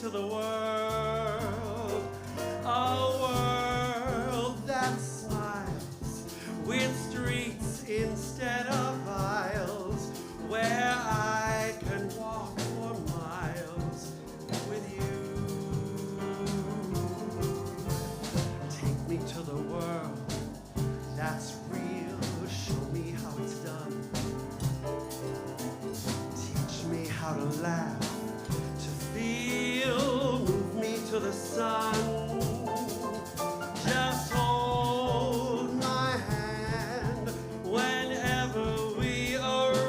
to the world, a world that smiles with streets instead of aisles, where I can walk for miles with you. Take me to the world that's real, show me how it's done. Teach me how to laugh, to feel, move me to the sun. Just hold my hand whenever we arrive.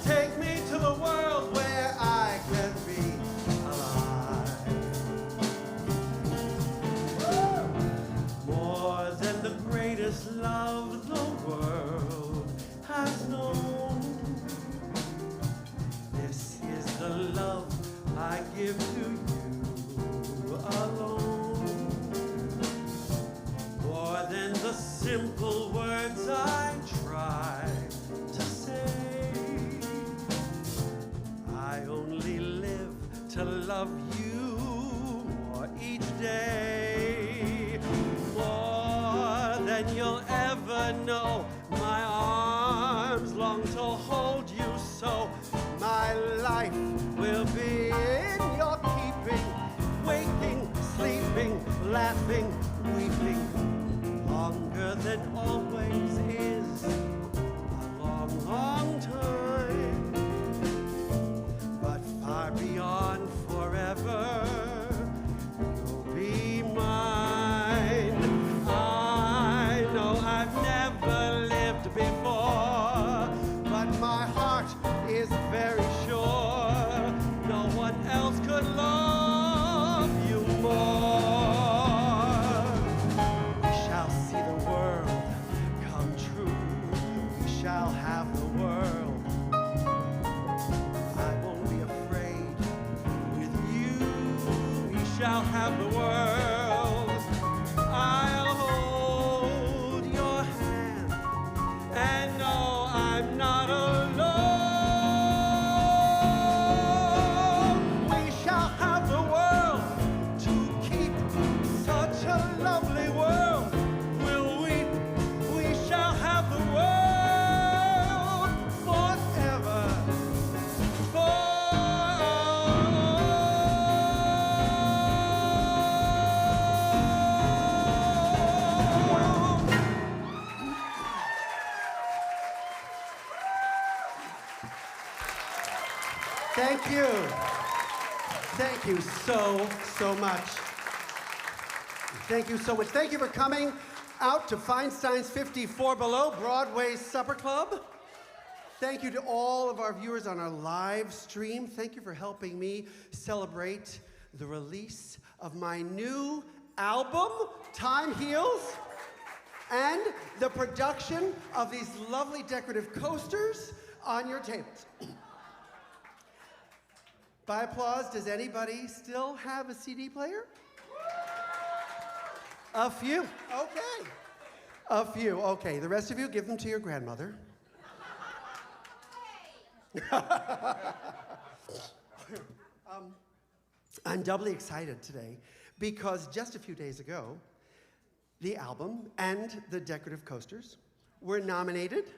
Take me to the world where I can be alive. More than the greatest love the world has known. This is the love I give to you alone. More than the simple words I try to say. I only live to love you more each day. More than you'll ever know. My arms long to hold you so. My life will be in your keeping, waking, sleeping, laughing, weeping. Longer than always is a long, long time, but far beyond forever, you'll be mine. I know I've never lived before, but my heart is very sure no one else could love you more. We shall see the world come true. We shall have the world. I won't be afraid with you. We shall have the world. I'll hold your hand and know I'm not alone. We shall have the world to keep, such a lovely world will we. We shall have the world forever. Thank you. Thank you so much. Thank you so much. Thank you for coming out to Feinstein's 54 Below Broadway's Supper Club. Thank you to all of our viewers on our live stream. Thank you for helping me celebrate the release of my new album, Time Heals, and the production of these lovely decorative coasters on your tables. By applause, does anybody still have a CD player? A few, okay. A few, okay. The rest of you, give them to your grandmother. I'm doubly excited today because just a few days ago, the album and the decorative coasters were nominated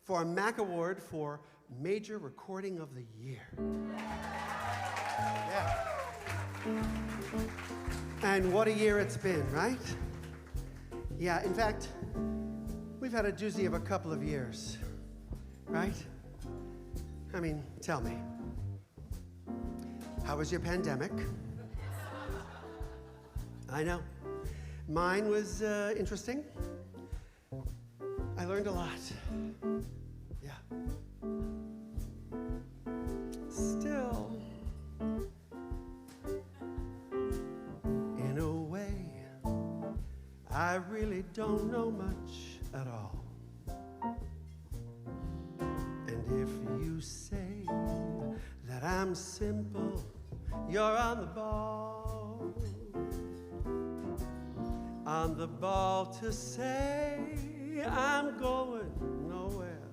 for a MAC Award for Major Recording of the Year. Yeah. And what a year it's been, right? Yeah, in fact, we've had a doozy of a couple of years, right? I mean, tell me. How was your pandemic? I know. Mine was interesting. I learned a lot. Yeah. Still, in a way, I really don't know much at all. And if you say that I'm simple, you're on the ball. On the ball to say I'm going nowhere.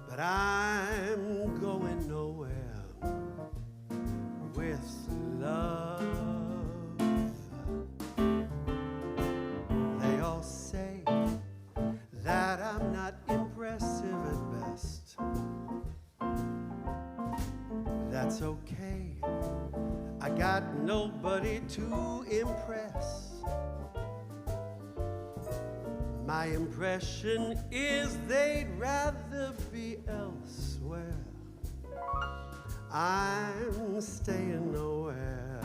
But I'm going nowhere. that's okay. I got nobody to impress. My impression is they'd rather be elsewhere. I'm staying nowhere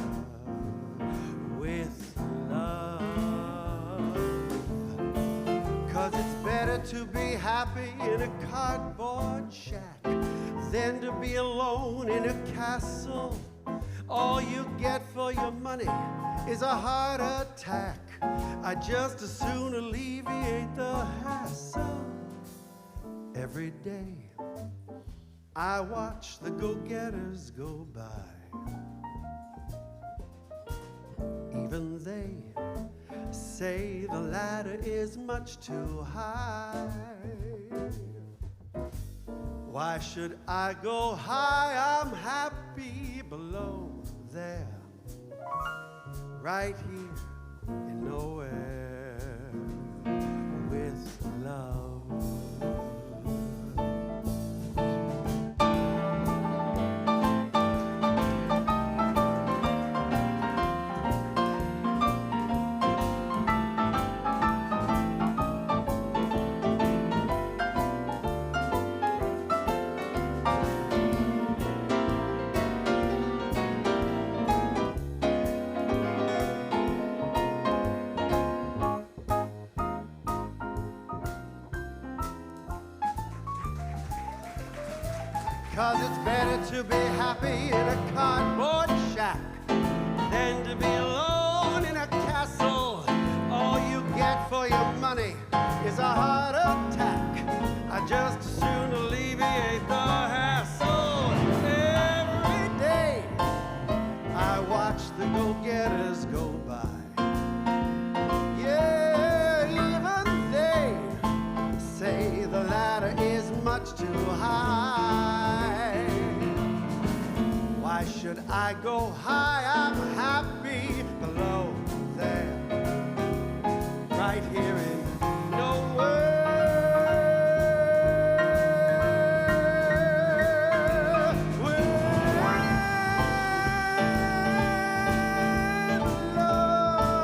with love. 'Cause it's better to be happy in a cardboard shack than to be alone in a castle. All you get for your money is a heart attack. I just as soon alleviate the hassle. Every day I watch the go-getters go by. Even they say the ladder is much too high. Why should I go high? I'm happy below there, right here in nowhere with love. Cause it's better to be happy in a cardboard shack than to be alone in a castle. All you get for your money is a heart attack. I just as soon alleviate the hassle. Every day I watch the go-getters go by. Yeah, even they say the ladder is much too high. Why should I go high? I'm happy below there, right here in nowhere with love.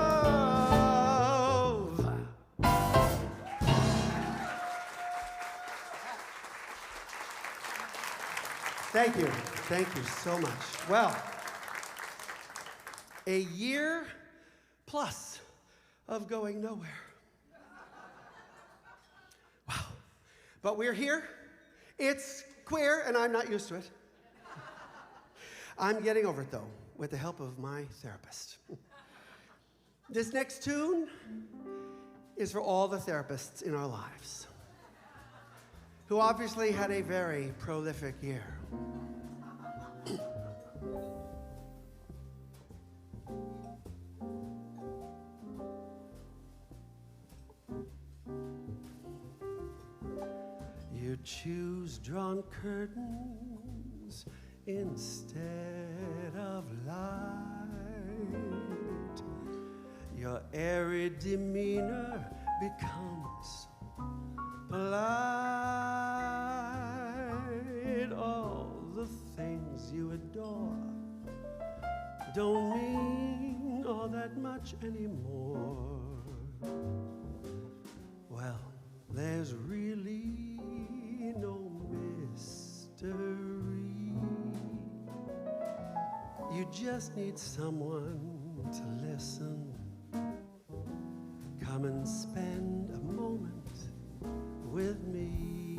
Thank you. Thank you so much. Well, a year plus of going nowhere. Wow. But we're here. It's queer, and I'm not used to it. I'm getting over it, though, with the help of my therapist. This next tune is for all the therapists in our lives who obviously had a very prolific year. You choose drawn curtains instead of light. Your airy demeanor becomes polite. All the things you adore don't mean all that much anymore. Well, there's really no mystery. You just need someone to listen. Come and spend a moment with me.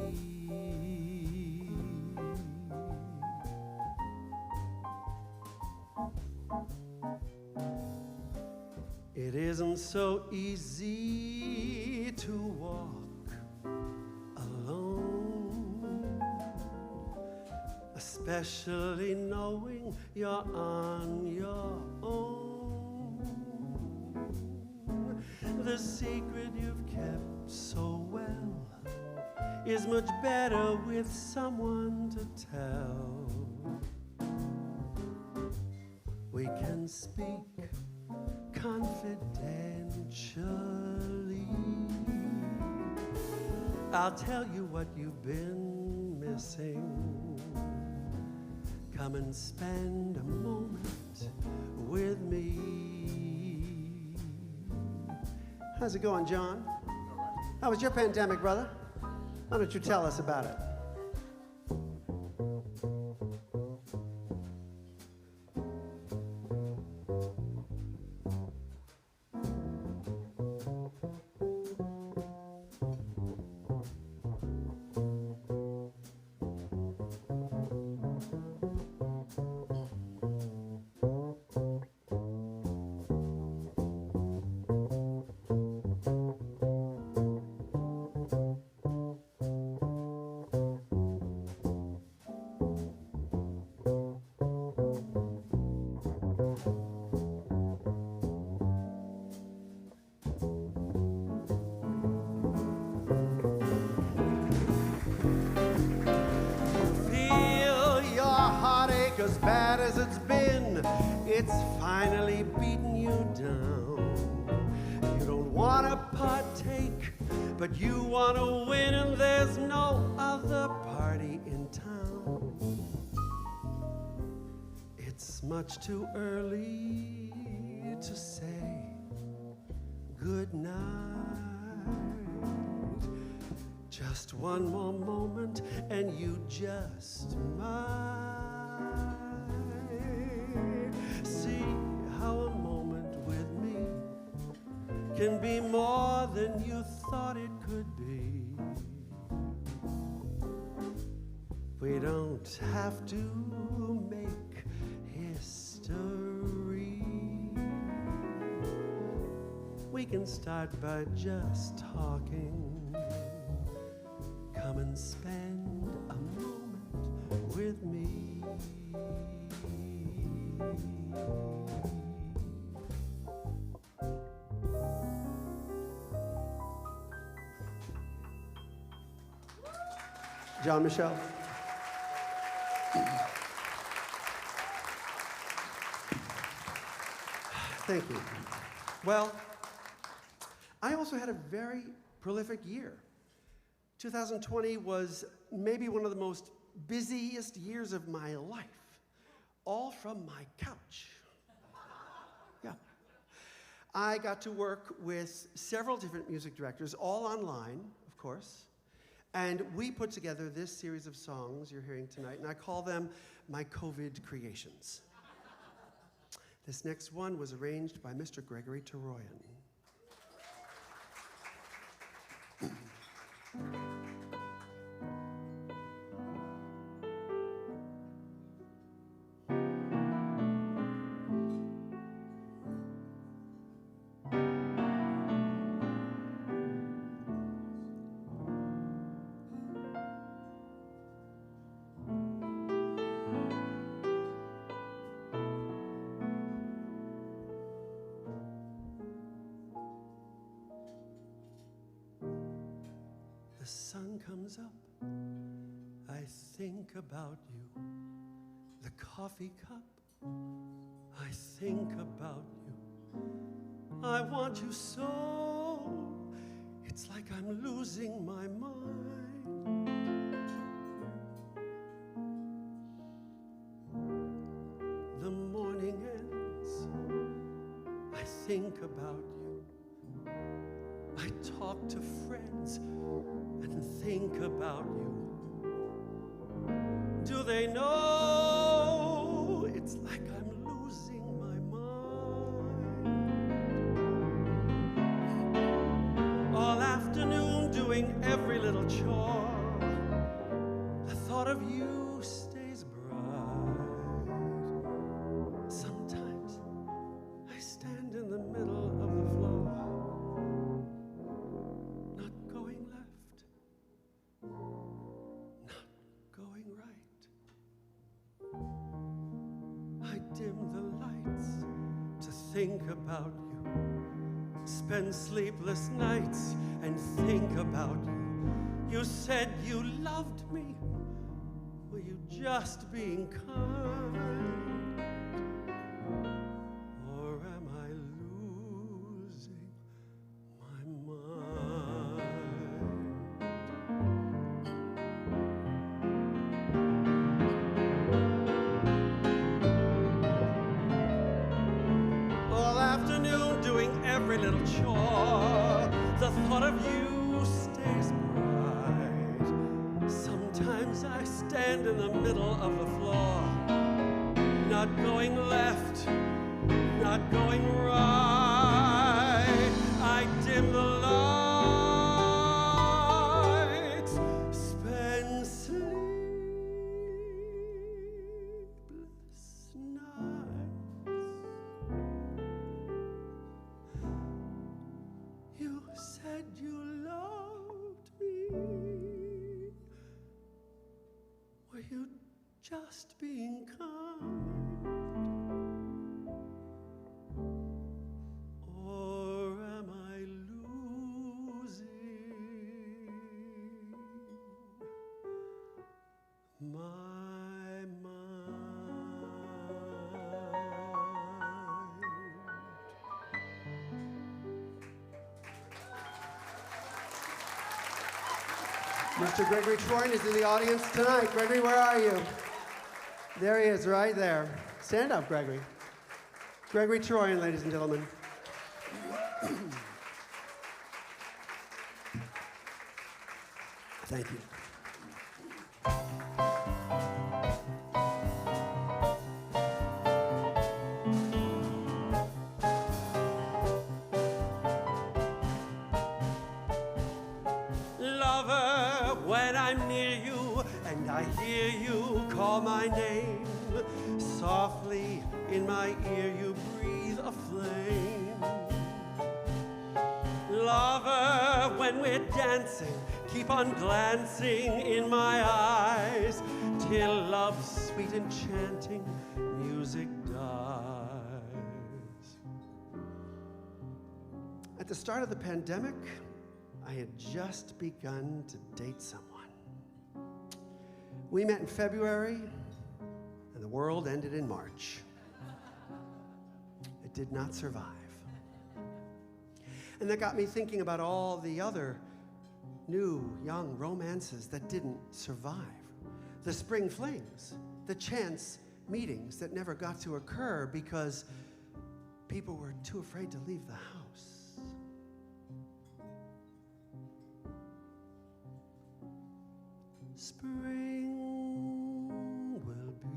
It isn't so easy to walk alone, especially knowing you're on your own. The secret you've kept so well is much better with someone to tell. We can speak confidentially. I'll tell you what you've been missing, Come and spend a moment with me. How's it going, John? How was your pandemic, brother? Why don't you tell us about it? As bad as it's been, it's finally beaten you down. You don't want to partake, but you want to win, and there's no other party in town. It's much too early to say good night. Just one more moment, and you just might see how a moment with me can be more than you thought it could be. We don't have to make history. We can start by just talking. Come and spend a moment with me. John Michelle. Thank you. Well, I also had a very prolific year. 2020 was maybe one of the most busiest years of my life, all from my couch. Yeah. I got to work with several different music directors, all online, of course, and we put together this series of songs you're hearing tonight, and I call them my COVID creations. This next one was arranged by Mr. Gregory Teroyan. The sun comes up, I think about you. The coffee cup, I think about you. I want you so, it's like I'm losing my mind. The morning ends, I think about you. I talk to friends and think about you. Do they know it's like I'm losing my mind? All afternoon doing every little chore, the thought of you stays bright. Sometimes I stand in the middle of the floor, not going left, not going right. I dim the lights to think about you, spend sleepless nights and think about you. You said you loved me, were you just being kind? Or am I losing my mind? every little chore. The thought of you stays bright. Sometimes I stand in the middle of the floor, not going left, not going right. I dim the lights, spend sleepless nights. You said you loved me. Were you just being kind? Or am I losing my mind? Mr. Gregory Troyan is in the audience tonight. Gregory, where are you? There he is, right there. Stand up, Gregory. Gregory Troyan, ladies and gentlemen. Thank you. Lover, when I'm near you and I hear you call my name, softly in my ear you breathe a flame. Lover, when we're dancing, keep on glancing in my eyes till love's sweet enchanting music dies. At the start of the pandemic, I had just begun to date someone. We met in February, and the world ended in March. It did not survive. And that got me thinking about all the other new, young romances that didn't survive. The spring flings, the chance meetings that never got to occur because people were too afraid to leave the house. Spring will be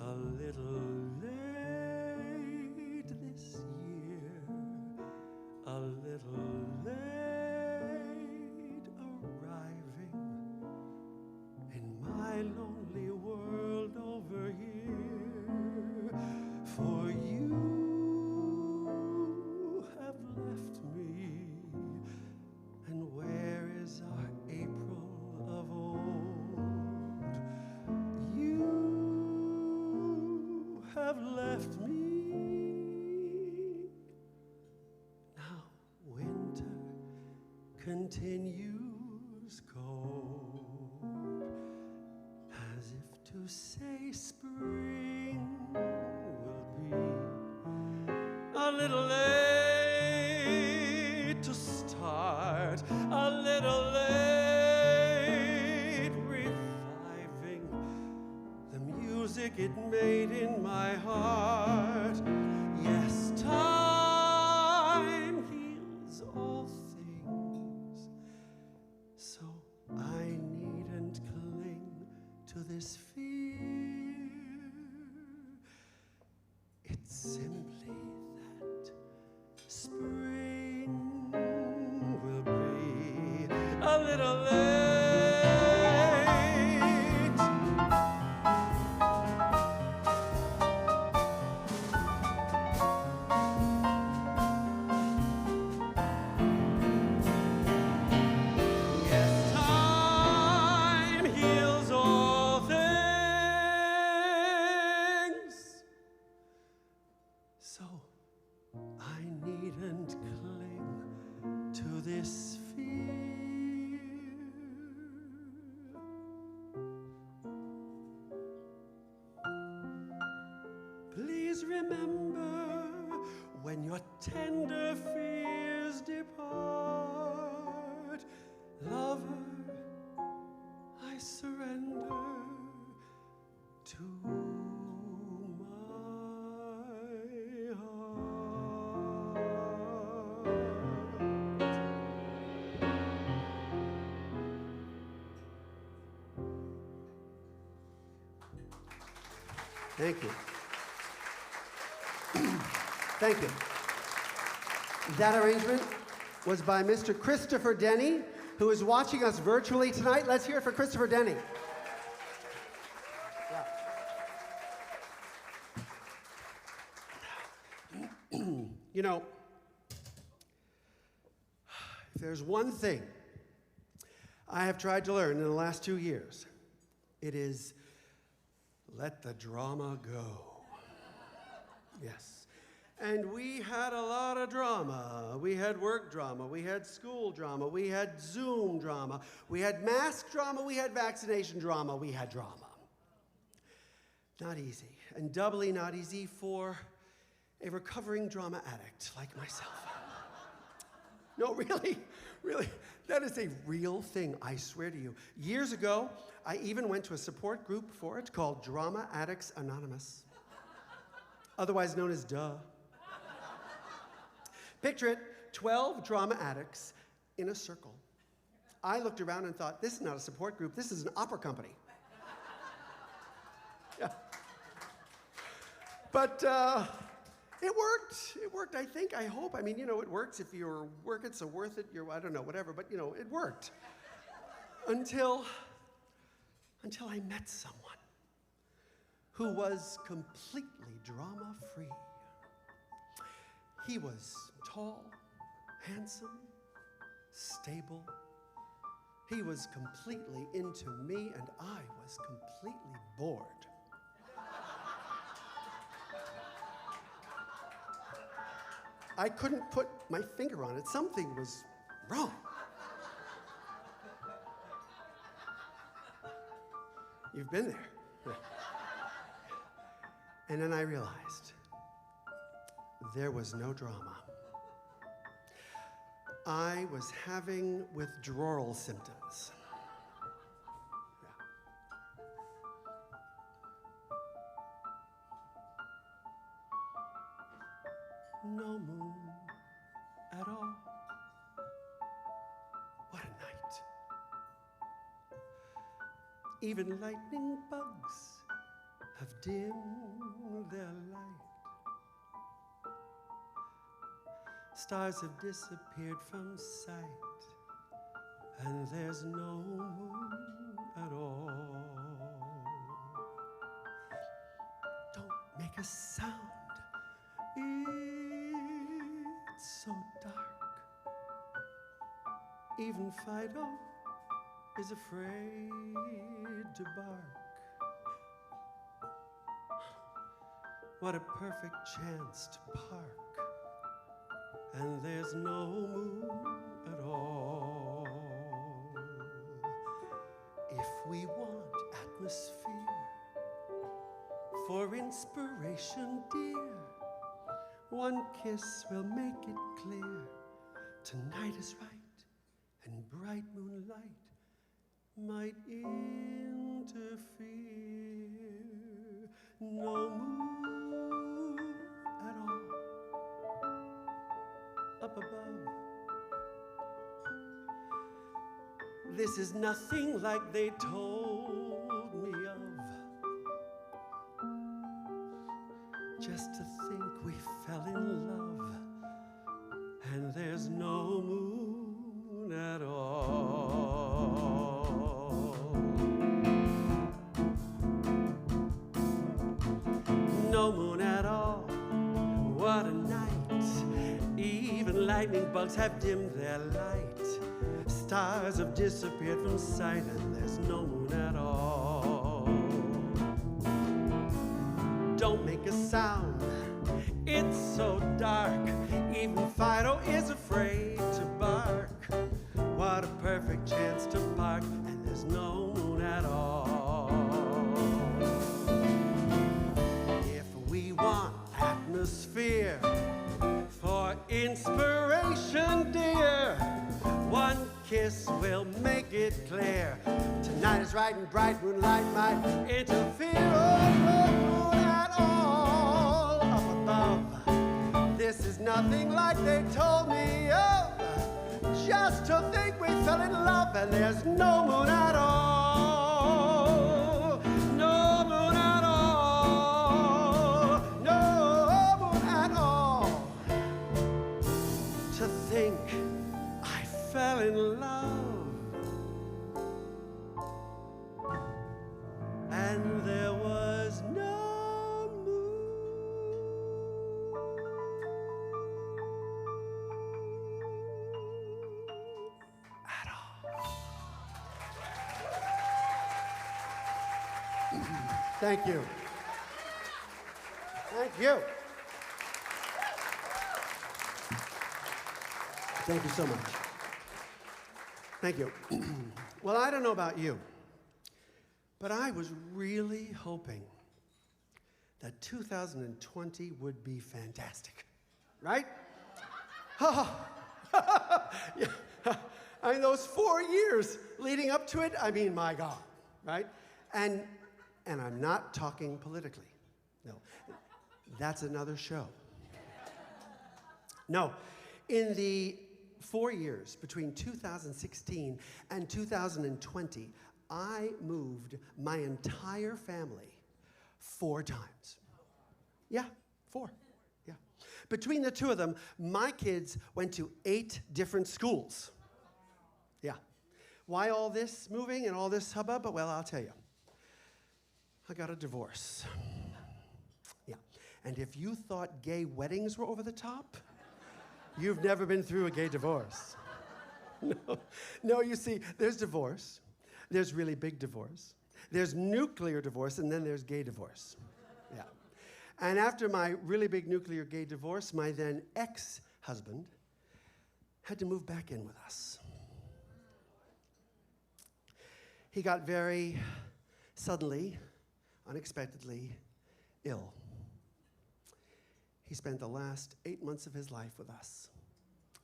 a little late this year, a little late arriving in my lonely world over here. For you have left me, and where is our April of old? You have left me. Now winter continues cold, as if to say spring will be a little late to start, a little late reviving the music it made in my heart. Yes, time heals all things, so I needn't cling to this fear. It's simply that spring will be a little late. Yes, time heals all things, so I needn't cling to this fear. Please remember when your tender fears depart, lover, I surrender to my heart. Thank you. Thank you. That arrangement was by Mr. Christopher Denny, who is watching us virtually tonight. Let's hear it for Christopher Denny. You know, if there's one thing I have tried to learn in the last 2 years, it is let the drama go. Yes. And we had a lot of drama. We had work drama, we had school drama, we had Zoom drama, we had mask drama, we had vaccination drama, we had drama. Not easy, and doubly not easy for a recovering drama addict like myself. No, really, that is a real thing, I swear to you. Years ago, I even went to a support group for it called Drama Addicts Anonymous, otherwise known as DUH. Picture it, 12 drama addicts in a circle. I looked around and thought, this is not a support group, this is an opera company. Yeah. But it worked, I think, I hope. I mean, you know, it works if you're working, so worth it, I don't know, whatever, but you know, it worked. Until I met someone who was completely drama-free. He was tall, handsome, stable. He was completely into me, and I was completely bored. I couldn't put my finger on it. Something was wrong. You've been there. And then I realized there was no drama. I was having withdrawal symptoms. No moon at all. What a night. Even lightning bugs have dimmed their light. Stars have disappeared from sight, and there's no moon at all. Don't make a sound. It's so dark. Even Fido is afraid to bark. What a perfect chance to park, and there's no moon at all. If we want atmosphere for inspiration, dear, one kiss will make it clear. Tonight is right, and bright moonlight might interfere. No moon at all up above. This is nothing like they told me of. Just to think we fell in love, and there's no moon at all. No moon at all, what a night. Even lightning bugs have dimmed their light. Stars have disappeared from sight, and there's no moon at all. Don't make a sound, it's so dark. Even Fido is afraid to bark. What a perfect chance to park, and there's no moon at all. If we want atmosphere for inspiration, dear, one kiss will make it clear. Tonight is right, and bright moonlight might interfere. Oh, no moon at all up above. This is nothing like they told me of. Just to think we fell in love, and there's no moon at all. No moon at all. Thank you. Thank you. Thank you so much. Thank you. Well, I don't know about you, but I was really hoping that 2020 would be fantastic, right? Yeah. I mean, those 4 years leading up to it, I mean, my God, right? And I'm not talking politically. No, that's another show. No, in the 4 years between 2016 and 2020, I moved my entire family 4 times. Yeah, 4. Yeah. Between the 2 of them, my kids went to 8 different schools. Yeah. Why all this moving and all this hubbub? Well, I'll tell you. I got a divorce. Yeah. And if you thought gay weddings were over the top, you've never been through a gay divorce. No, you see, there's divorce. There's really big divorce. There's nuclear divorce, and then there's gay divorce. Yeah. And after my really big nuclear gay divorce, my then ex-husband had to move back in with us. He got very suddenly, unexpectedly ill. He spent the last 8 months of his life with us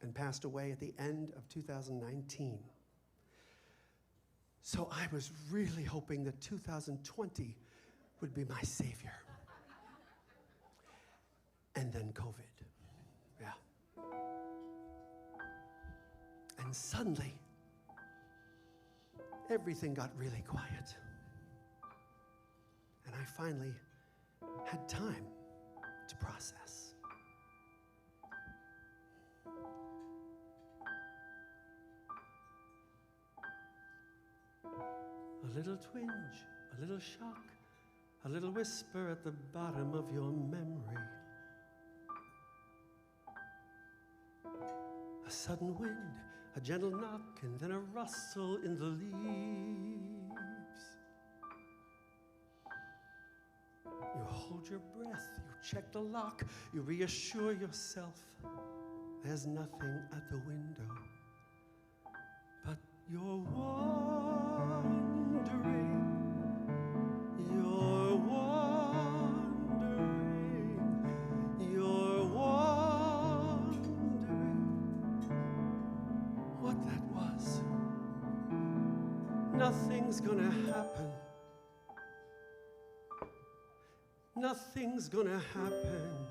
and passed away at the end of 2019. So I was really hoping that 2020 would be my savior. And then COVID. Yeah. And suddenly, everything got really quiet. And I finally had time to process. A little twinge, a little shock, a little whisper at the bottom of your memory. A sudden wind, a gentle knock, and then a rustle in the leaves. You hold your breath, you check the lock, you reassure yourself there's nothing at the window. But you're wondering, you're wondering, you're wondering what that was. Nothing's gonna happen. Nothing's gonna happen.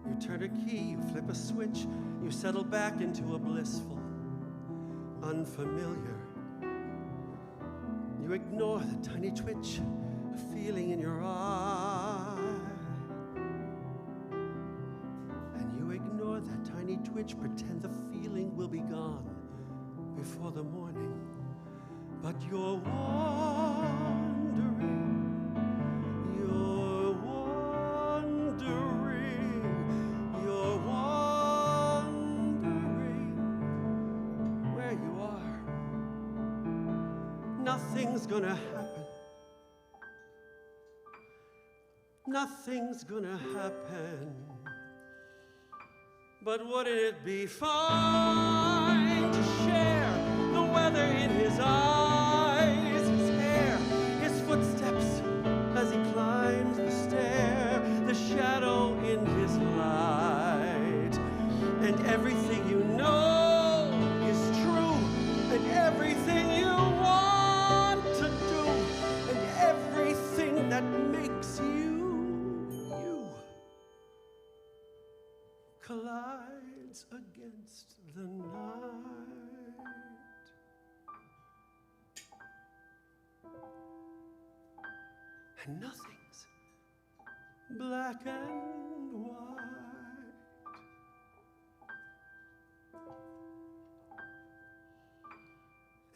You turn a key, you flip a switch, you settle back into a blissful, unfamiliar. You ignore the tiny twitch, a feeling in your eye. And you ignore that tiny twitch, pretend the feeling will be gone before the morning. But you're wondering, you're wondering, you're wondering where you are. Nothing's gonna happen. Nothing's gonna happen. But wouldn't it be fine to share the weather in his eyes, his hair, his footsteps as he climbs the stair, the shadow in his light, and everything you know is true, and everything you want to do, and everything that makes you, you, collides against the night. And nothing's black and white.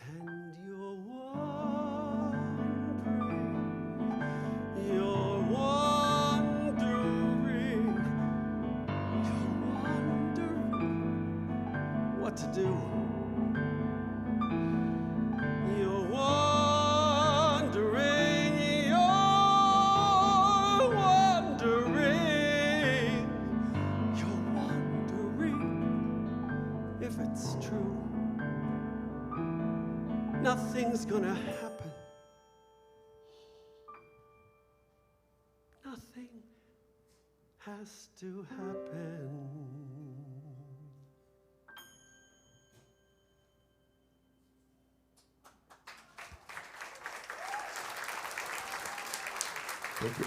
And you're wondering, you're wondering, you're wondering what to do. You're Nothing's gonna happen. Nothing has to happen. Thank you.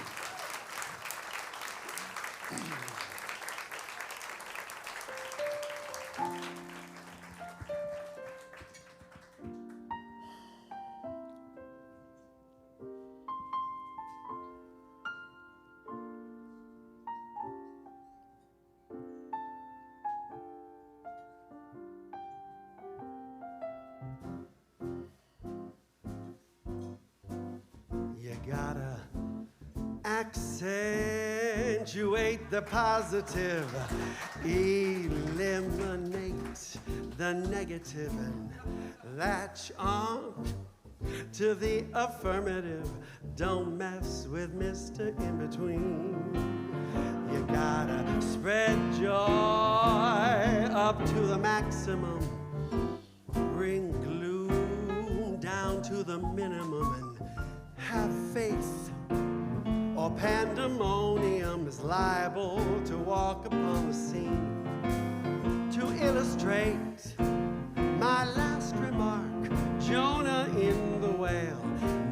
You gotta accentuate the positive, eliminate the negative, and latch on to the affirmative. Don't mess with Mr. In-Between. You gotta spread joy up to the maximum, bring gloom down to the minimum, and have faith, or pandemonium is liable to walk upon the scene. To illustrate my last remark, Jonah in the whale,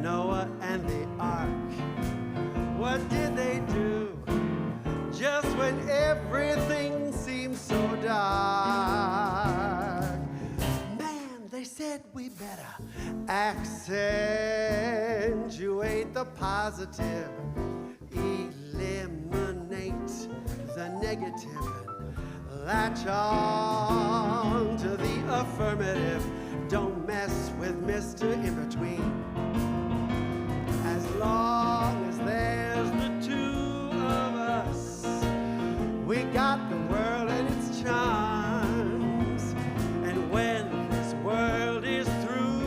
Noah and the ark. What did they do just when everything seemed so dark? Man, they said we better accentuate the positive, eliminate the negative, and latch on to the affirmative. Don't mess with Mr. In-Between. As long as there's the two of us, we got the world and its charms. And when this world is through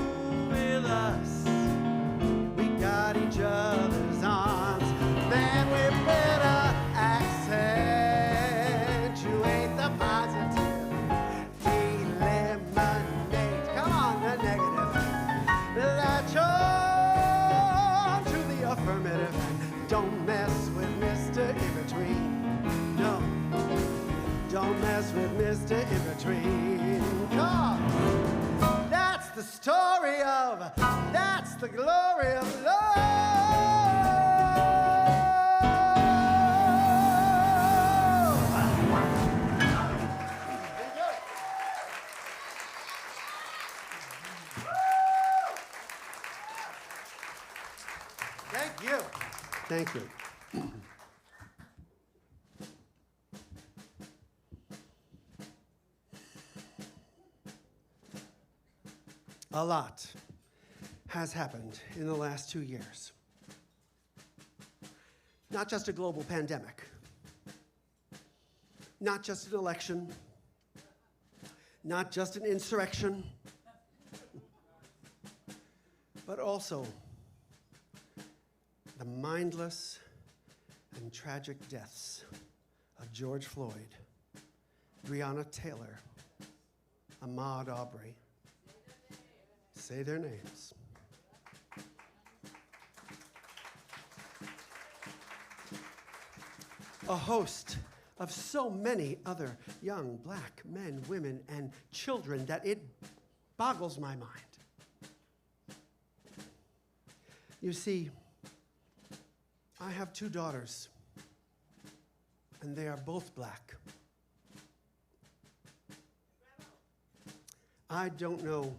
with us, we got each other's arms. Man, we better accentuate the positive, eliminate, come on, the negative, latch on to the affirmative. Don't mess with Mr. In-Between. No, don't mess with Mr. In-Between. Come on. That's the story of, that's the glory of love. Thank you. Thank you. A lot has happened in the last 2 years. Not just a global pandemic, not just an election, not just an insurrection, but also the mindless and tragic deaths of George Floyd, Breonna Taylor, Ahmaud Arbery. Say their names. A host of so many other young black men, women, and children that it boggles my mind. You see, I have 2 daughters, and they are both black. I don't know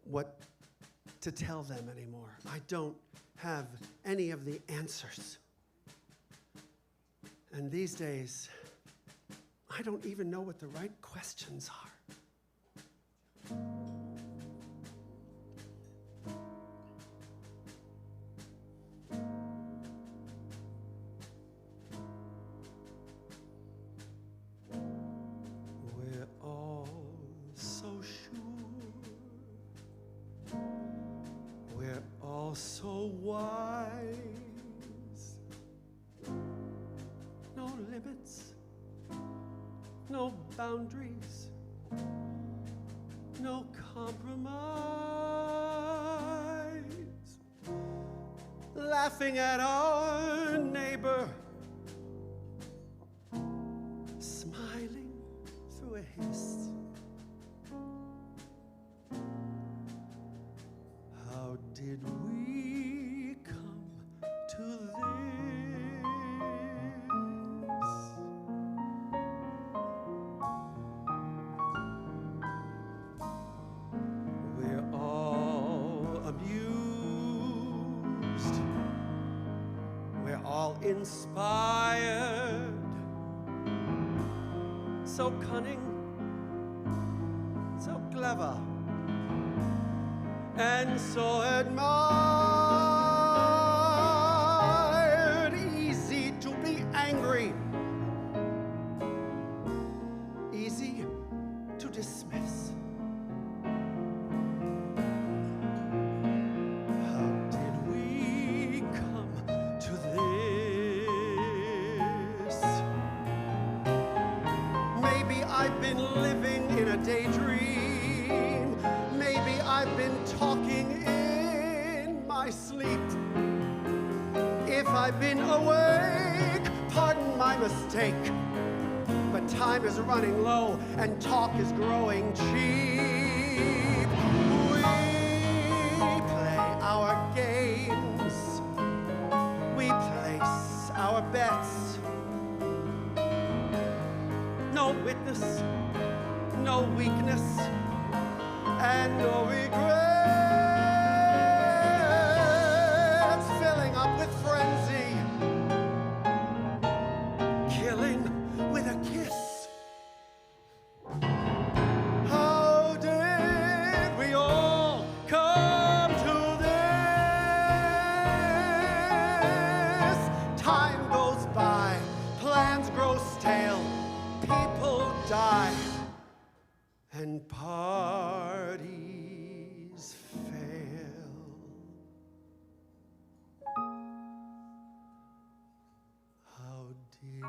what to tell them anymore. I don't have any of the answers. And these days, I don't even know what the right questions are. We're all so sure. We're all so wise. No limits, no boundaries. no compromise. Laughing at our neighbor, smiling through a hiss. How did we come to this? We're all amused. We're all inspired. So cunning, so clever, and so admired. Easy to be angry, easy to dismiss. How did we come to this? Maybe I've been living in a daydream. Maybe I've been talking in my sleep. If I've been awake, pardon my mistake. But time is running low and talk is growing cheap. We play our games. We place our bets. No witness, no weakness, and no regrets, filling up with frenzy, killing with a kiss. How did we all come to this? Time goes by, plans grow stale, people die, and parties fail. How did we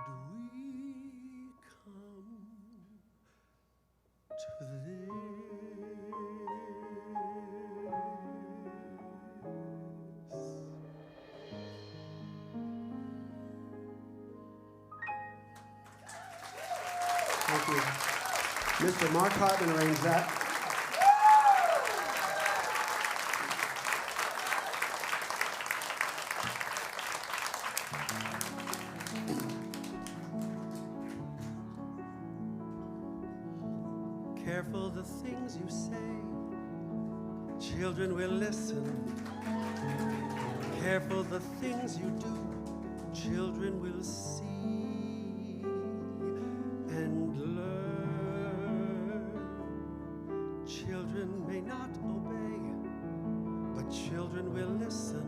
come to this? Thank you. Mr. Mark Hartman arranged that. Careful the things you say, children will listen. Careful the things you do, children will see and learn. Children may not obey, but children will listen.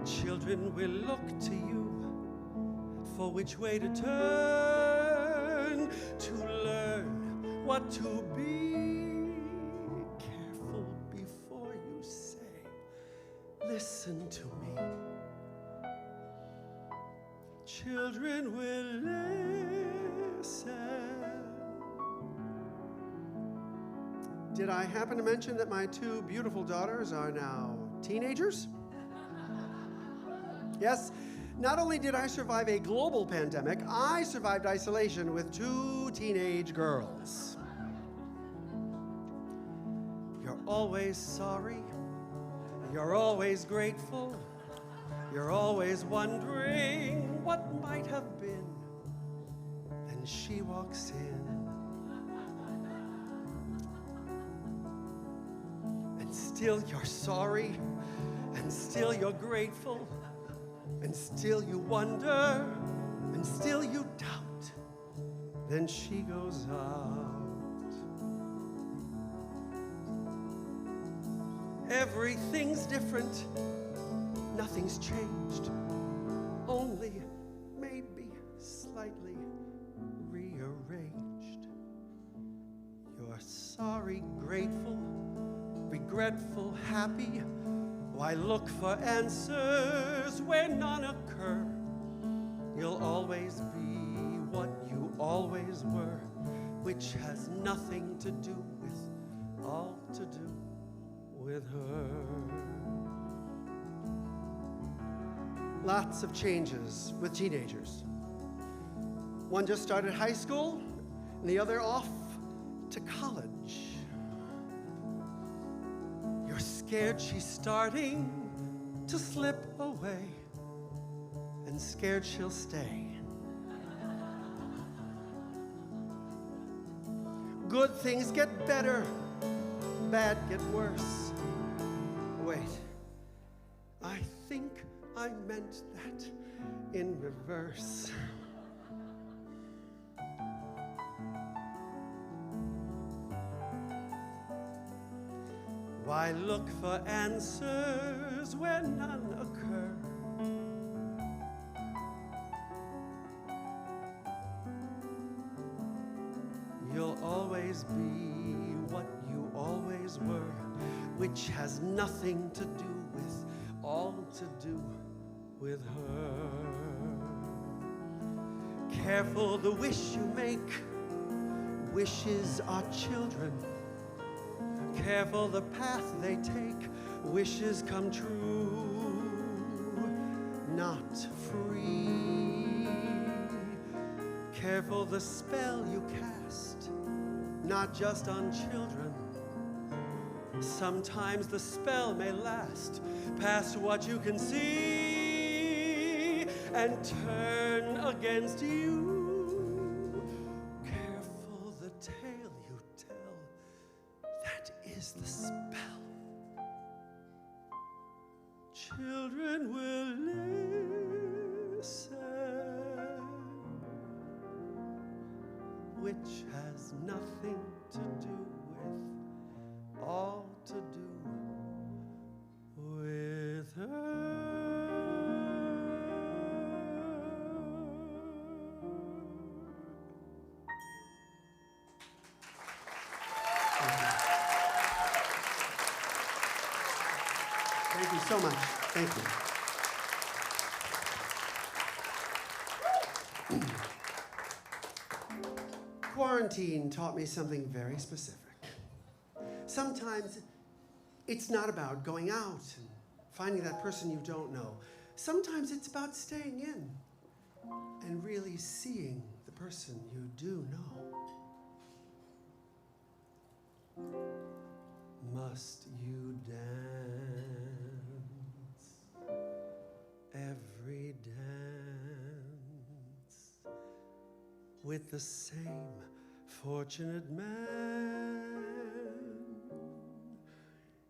Children will look to you for which way to turn, to learn what to be. Careful before you say, listen to me. Children will listen. Did I happen to mention that my two beautiful daughters are now teenagers? Yes. Not only did I survive a global pandemic, I survived isolation with two teenage girls. You're always sorry, you're always grateful, you're always wondering what might have been. Then she walks in, and still you're sorry, and still you're grateful, and still you wonder, and still you doubt. Then she goes out. Everything's different, nothing's changed, only maybe slightly rearranged. You're sorry, grateful, regretful, happy. Why look for answers where none occur? You'll always be what you always were. which has nothing to do with, all to do with her. Lots of changes with teenagers. One just started high school, and the other off to college. You're scared she's starting to slip away, and scared she'll stay. Good things get better, bad get worse. Wait, I think I meant that in reverse. Why look for answers where none occur? You'll always be what you always were, which has nothing to do with, all to do with her. Careful the wish you make, wishes are children. Careful the path they take, wishes come true, not free. Careful the spell you cast, not just on children. Sometimes the spell may last past what you can see and turn against you. Careful the tale you tell, that is the spell. Children will listen, which has nothing to do with, all to do with her. Thank you so much. Thank you. Quarantine taught me something very specific. Sometimes it's not about going out and finding that person you don't know. Sometimes it's about staying in and really seeing the person you do know. Must you dance every dance with the same fortunate man?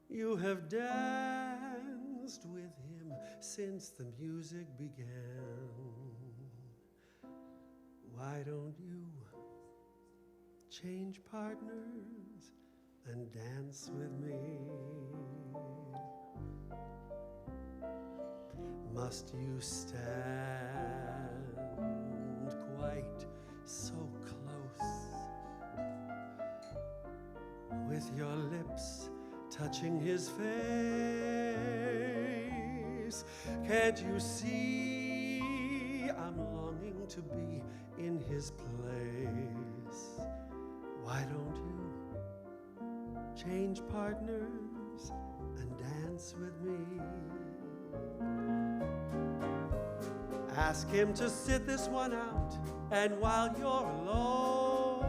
You have danced with him since the music began. Why don't you change partners and dance with me? Must you stand quite so close, with your lips touching his face? Can't you see I'm longing to be in his place? Why don't you change partners and dance with me? Ask him to sit this one out, and while you're alone,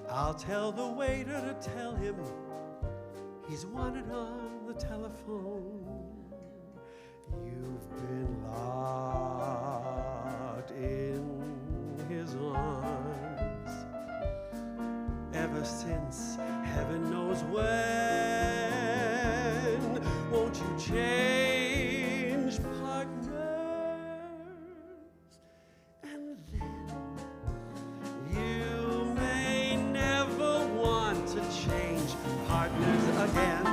I'll tell the waiter to tell him he's wanted on the telephone. You've been locked in his arms ever since heaven knows when. Won't you change partners? And then you may never want to change partners again.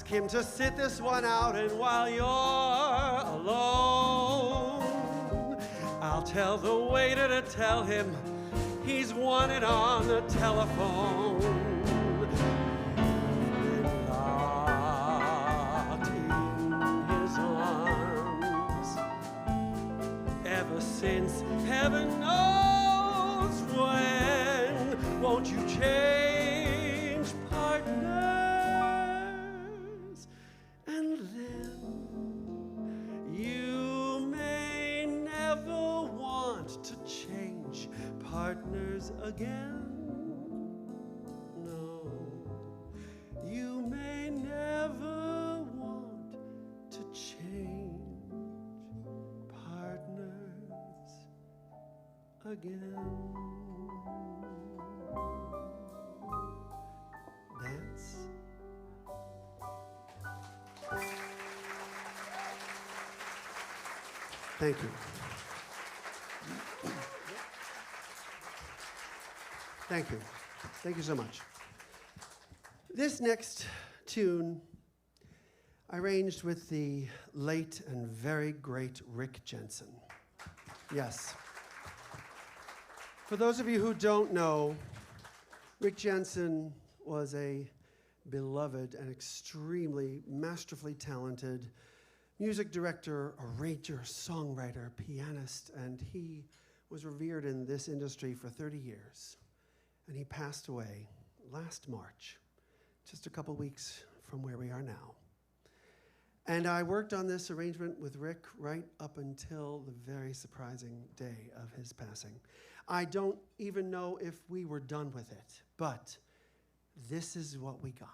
Ask him to sit this one out, and while you're alone, I'll tell the waiter to tell him he's won it on the telephone. And locked in his arms ever since heaven knows when. Won't you change partners? And then you may never want to change partners again. No, you may never want to change partners again. Dance. Thank you. Thank you. Thank you so much. This next tune I arranged with the late and very great Rick Jensen. Yes. For those of you who don't know, Rick Jensen was a beloved and extremely masterfully talented music director, arranger, songwriter, pianist, and he was revered in this industry for 30 years. And he passed away last March, just a couple weeks from where we are now. And I worked on this arrangement with Rick right up until the very surprising day of his passing. I don't even know if we were done with it, but this is what we got.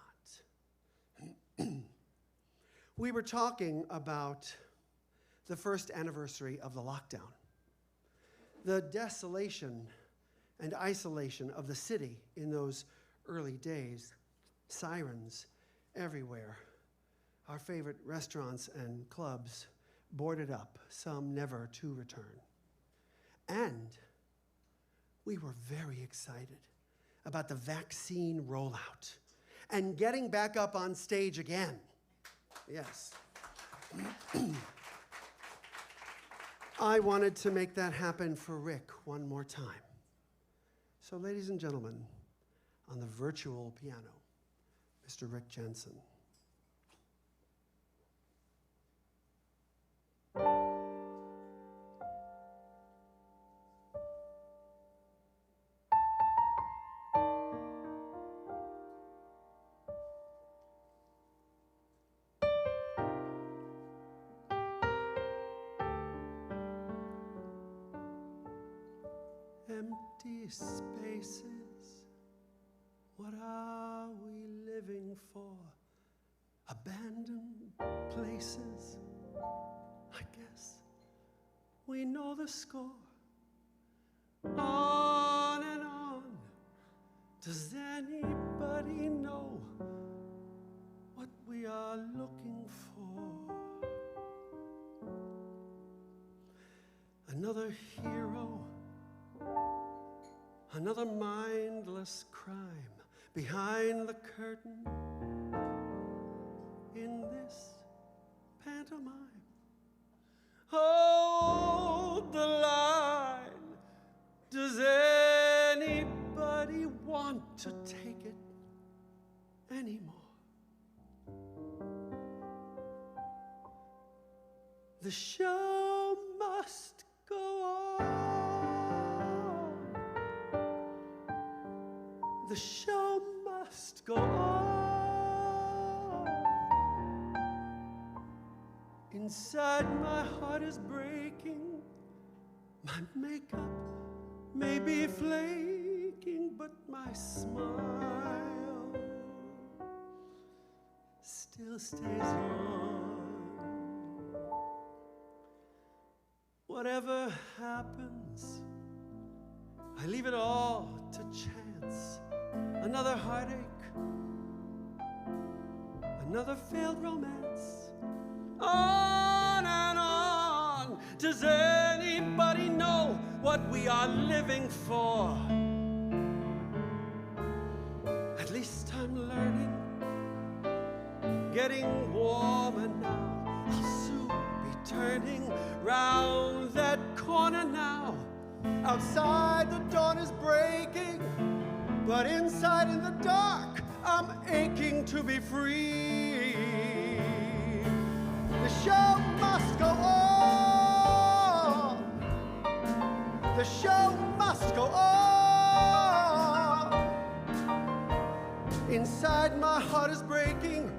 We were talking about the first anniversary of the lockdown, the desolation and isolation of the city in those early days, sirens everywhere, our favorite restaurants and clubs boarded up, some never to return. And we were very excited about the vaccine rollout and getting back up on stage again. Yes. I wanted to make that happen for Rick one more time. So, ladies and gentlemen, on the virtual piano, Mr. Rick Jensen. Empty spaces, what are we living for? Abandoned places, I guess we know the score. On and on, does anybody know what we are looking for? Another hero, another mindless crime behind the curtain in this pantomime. Hold the line. Does anybody want to take it anymore? The show must go on. The show must go on. Inside my heart is breaking. My makeup may be flaking, but my smile still stays on. Whatever happens, I leave it all to chance. Another heartache, another failed romance. On and on. Does anybody know what we are living for? At least I'm learning, getting round that corner now. Outside the dawn is breaking, but inside in the dark, I'm aching to be free. The show must go on. The show must go on. Inside my heart is breaking.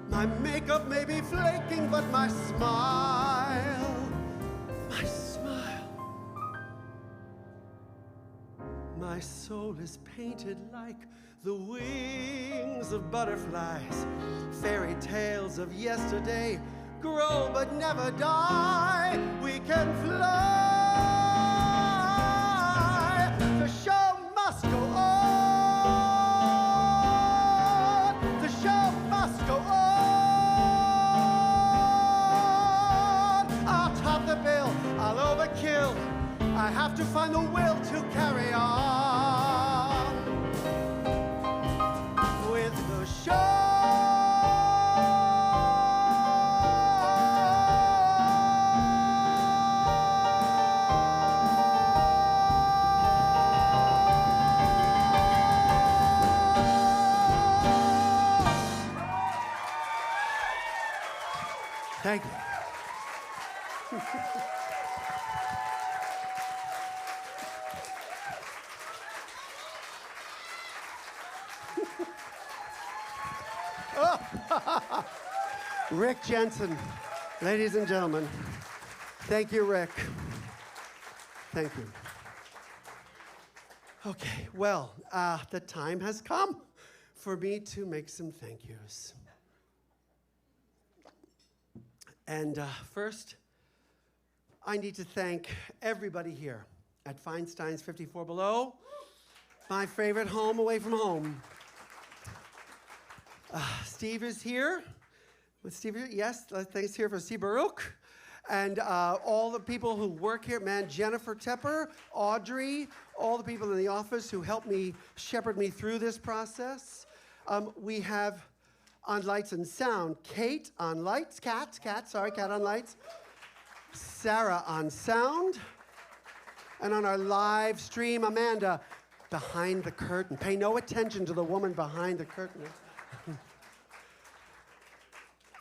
My makeup may be flaking, but my smile, my soul is painted like the wings of butterflies. Fairy tales of yesterday grow but never die. We can fly. The show must go on. The show must go on. I'll top the bill. I'll overkill. I have to find the will to carry on with the show. Thank you. Rick Jensen, ladies and gentlemen. Thank you, Rick. Thank you. Okay, well, the time has come for me to make some thank yous. And first, I need to thank everybody here at Feinstein's 54 Below, my favorite home away from home. Steve is here. Steve, yes, thanks here for Steve Baruch. And all the people who work here, man, Jennifer Tepper, Audrey, all the people in the office who helped me, shepherd me through this process. We have on lights and sound, Kate on lights, Cat on lights. Sarah on sound. And on our live stream, Amanda behind the curtain. Pay no attention to the woman behind the curtain.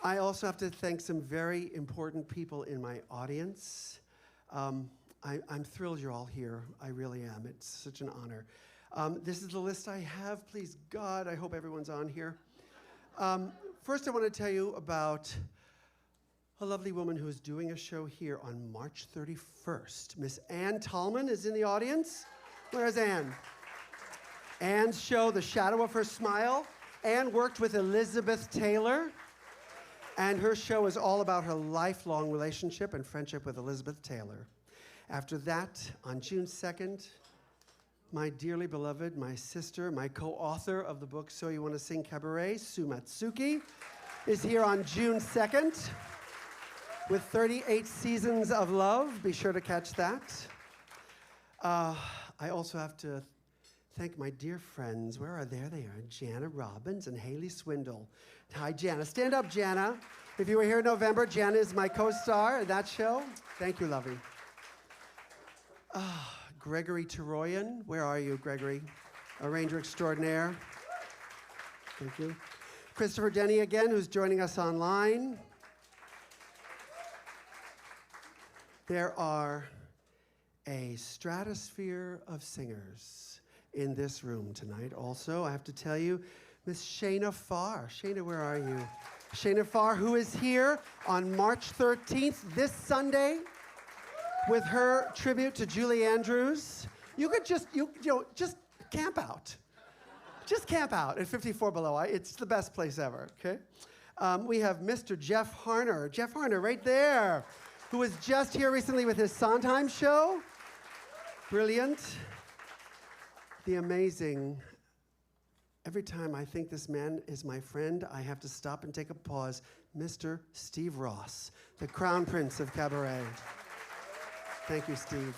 I also have to thank some very important people in my audience. I'm thrilled you're all here. I really am. It's such an honor. This is the list I have. Please, God, I hope everyone's on here. First, I want to tell you about a lovely woman who is doing a show here on March 31st. Miss Ann Tallman is in the audience. Where's Ann? Ann's show, The Shadow of Her Smile. Ann worked with Elizabeth Taylor, and her show is all about her lifelong relationship and friendship with Elizabeth Taylor. After that, on June 2nd, my dearly beloved, my sister, my co-author of the book So You Want to Sing Cabaret, Sue Matsuki, is here on June 2nd with 38 Seasons of Love. Be sure to catch that. I also have to thank my dear friends. Where are they? There they are. Jana Robbins and Haley Swindle. Hi, Jana. Stand up, Jana. If you were here in November, Jana is my co-star in that show. Thank you, lovey. Gregory Teroyan. Where are you, Gregory? Arranger extraordinaire. Thank you. Christopher Denny again, who's joining us online. There are a stratosphere of singers in this room tonight. Also, I have to tell you, Miss Shayna Farr. Shayna, where are you? Shayna Farr, who is here on March 13th, this Sunday, with her tribute to Julie Andrews. You could just, just camp out. Just camp out at 54 Below. It's the best place ever, okay? We have Mr. Jeff Harner. Jeff Harner, right there, who was just here recently with his Sondheim show. Brilliant. The amazing. Every time I think this man is my friend, I have to stop and take a pause. Mr. Steve Ross, the Crown Prince of Cabaret. Thank you, Steve.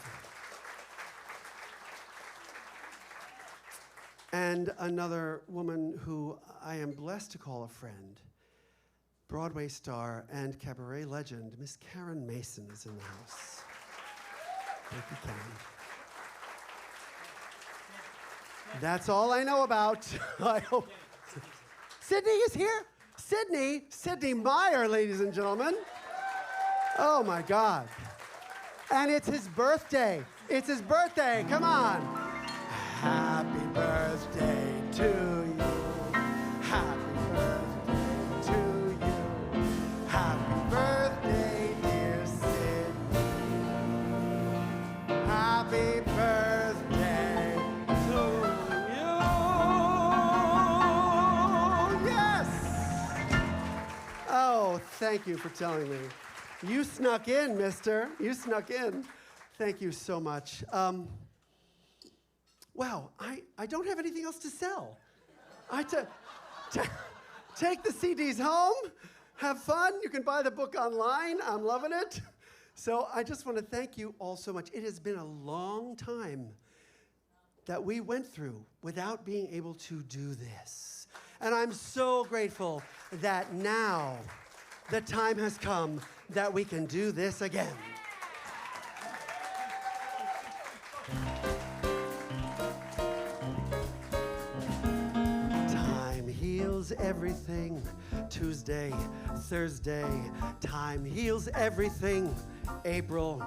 And another woman who I am blessed to call a friend, Broadway star and cabaret legend, Miss Karen Mason is in the house. Thank you, Karen. That's all I know about. I hope. Sydney is here. Sydney Meyer, ladies and gentlemen. Oh my God. And it's his birthday. It's his birthday. Come on. Happy birthday to you. Happy birthday to you. Happy birthday, dear Sydney. Happy birthday to you. Yes. Oh, thank you for telling me. You snuck in, mister. You snuck in. Thank you so much. Wow, I don't have anything else to sell. Take the CDs home, have fun. You can buy the book online. I'm loving it. So I just want to thank you all so much. It has been a long time that we went through without being able to do this. And I'm so grateful that now the time has come that we can do this again. Time heals everything. Tuesday, Thursday, time heals everything. April,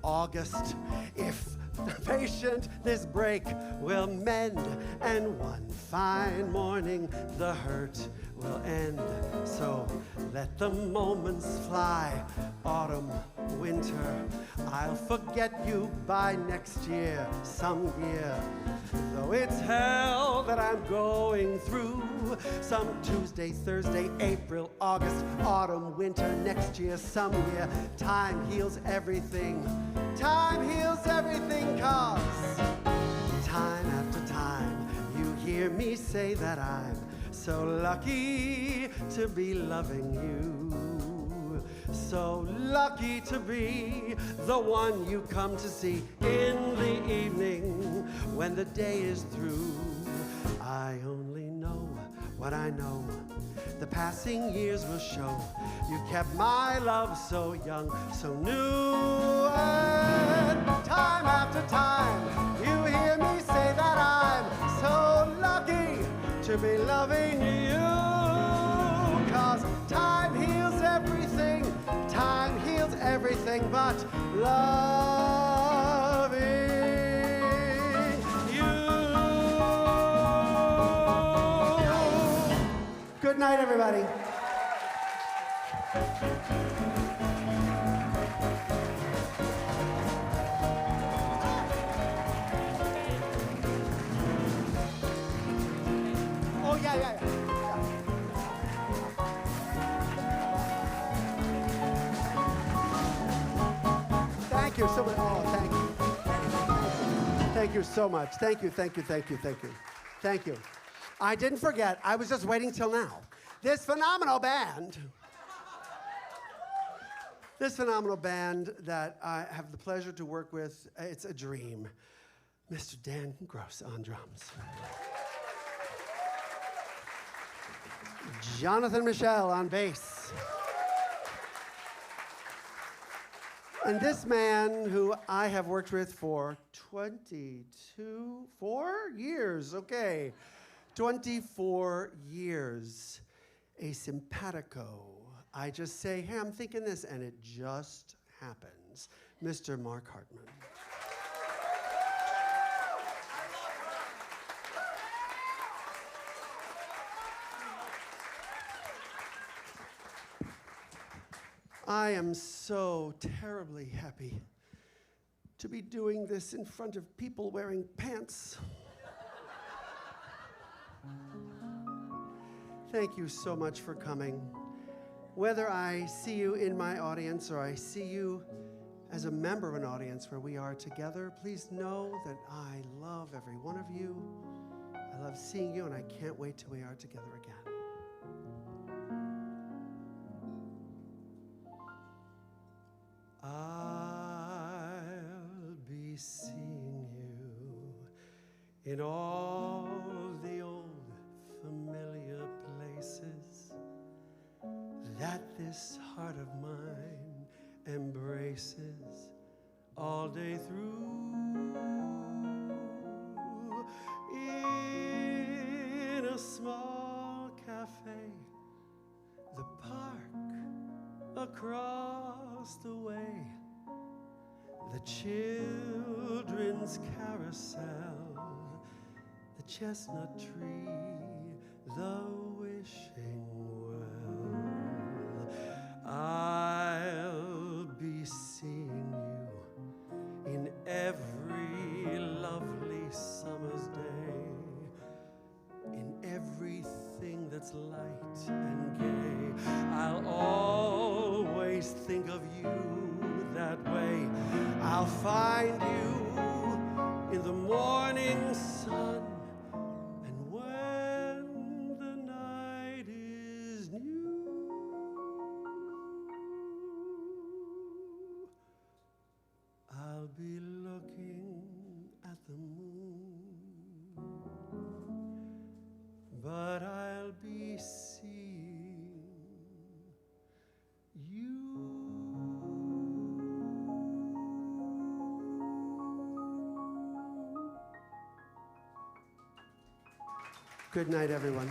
August, if patient, this break will mend, and one fine morning the hurt will end. So let the moments fly, autumn, winter. I'll forget you by next year, some year. Though it's hell that I'm going through, some Tuesday, Thursday, April, August, autumn, winter, next year, some year. Time heals everything. Time heals everything, 'cause time after time you hear me say that I'm so lucky to be loving you. So lucky to be the one you come to see in the evening when the day is through. I only know what I know. The passing years will show you kept my love so young, so new. And time after time, you hear me say that I'm so lucky to be loving you. 'Cause time heals everything, time heals everything but loving you. Good night, everybody. Oh, yeah. Thank you so much. Oh, thank you. Thank you so much. Thank you. Thank you. I didn't forget. I was just waiting till now. This phenomenal band that I have the pleasure to work with, it's a dream. Mr. Dan Gross on drums. Jonathan Michel on bass. And this man who I have worked with for 4 years, okay. 24 years, a simpatico. I just say, hey, I'm thinking this, and it just happens. Mr. Mark Hartman. I am so terribly happy to be doing this in front of people wearing pants. Thank you so much for coming. Whether I see you in my audience or I see you as a member of an audience where we are together, please know that I love every one of you. I love seeing you, and I can't wait till we are together again. I'll be seeing you in all the old familiar places this heart of mine embraces all day through. In a small cafe, the park across the way, the children's carousel, the chestnut tree, the wishing well. I'll be seeing you in every lovely summer's day, in everything that's light and gay. I'll always think of you that way. I'll find you in the morning sun, and when the night is new, I'll be looking at the moon, but I'll be seeing you. Good night, everyone.